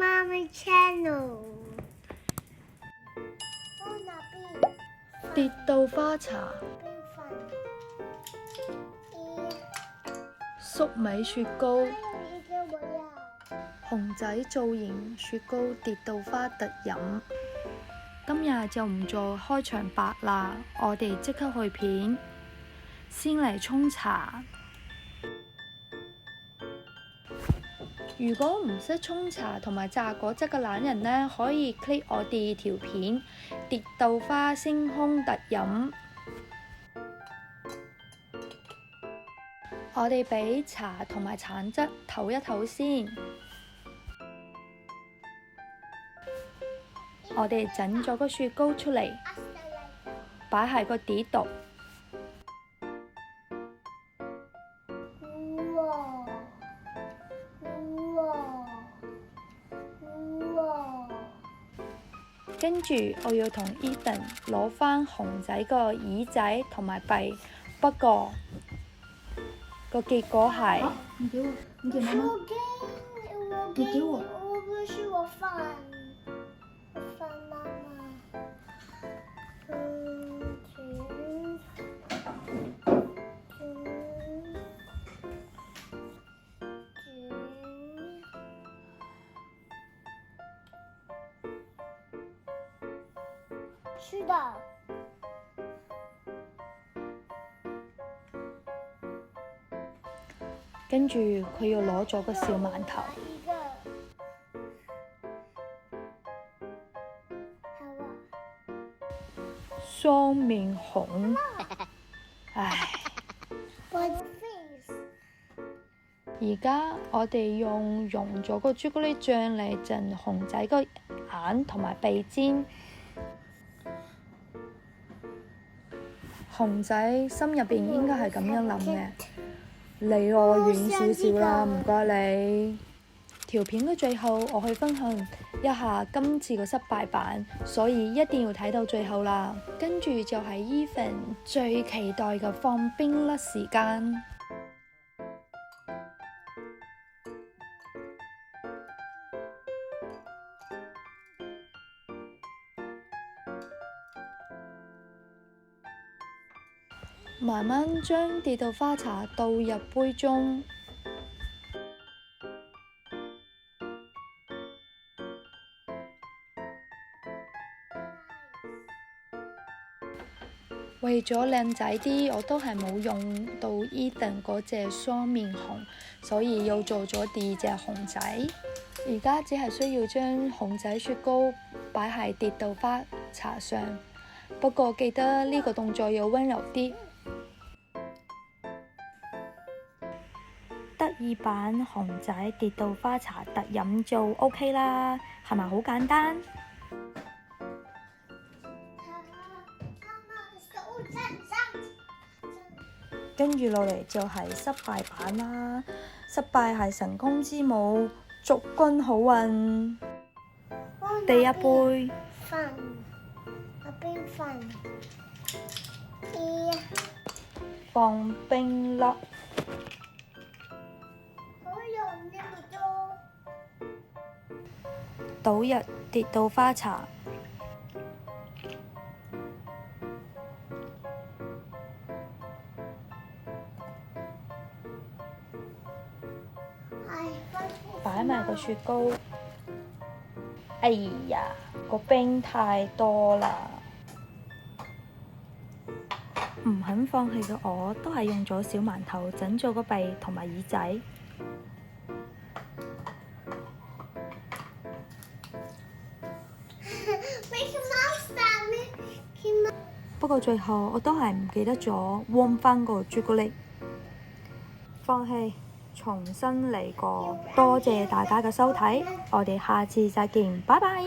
Mommy Channel。跌到花茶、粟米雪糕、熊仔造型雪糕跌到花特飲。今日就唔做開場白啦，我哋即刻去片。先嚟沖茶。如果唔識沖茶同埋榨果汁嘅懶人呢，可以 click 我哋條片跌到花星空特飲。我哋俾茶同埋橙汁唞一唞先。我哋整咗個雪糕出嚟，擺喺個碟度。跟住我要同 Ethan 攞返熊仔個耳仔同埋鼻，不過個結果係你給我，你給媽媽。你給我。我不是我放媽媽。是的。跟住佢要攞咗個小饅頭。雙面熊，唉！而家我哋用溶咗個朱古力醬嚟整熊仔個眼同埋鼻尖。熊仔心入邊應該係咁樣諗嘅。離我遠少少啦，唔該你。條片嘅最後，我去分享一下今次嘅失敗版，所以一定要睇到最後啦。跟住就係 Ethan 最期待嘅放冰粒時間。慢慢將跌到花茶倒入杯中，為咗靚仔啲，我都係冇用到 Ethan 嗰隻雙面熊，所以又做咗第二隻熊仔。而家只係需要將熊仔雪糕擺喺跌到花茶上，不過記得呢個動作要溫柔啲。得意版熊仔跌到花茶特飲就 OK 啦，係咪好簡單？跟住落嚟就係失敗版啦，失敗係成功之母，祝君好運。第一杯放冰粒。倒入跌到花茶，擺埋個雪糕。哎呀，個冰太多啦！唔肯放棄嘅我，都係用咗小饅頭整咗個鼻同埋耳仔。不過最後我都係唔記得咗汪返個朱古力，放棄，重新嚟過。多謝大家嘅收睇，我哋下次再見，拜拜。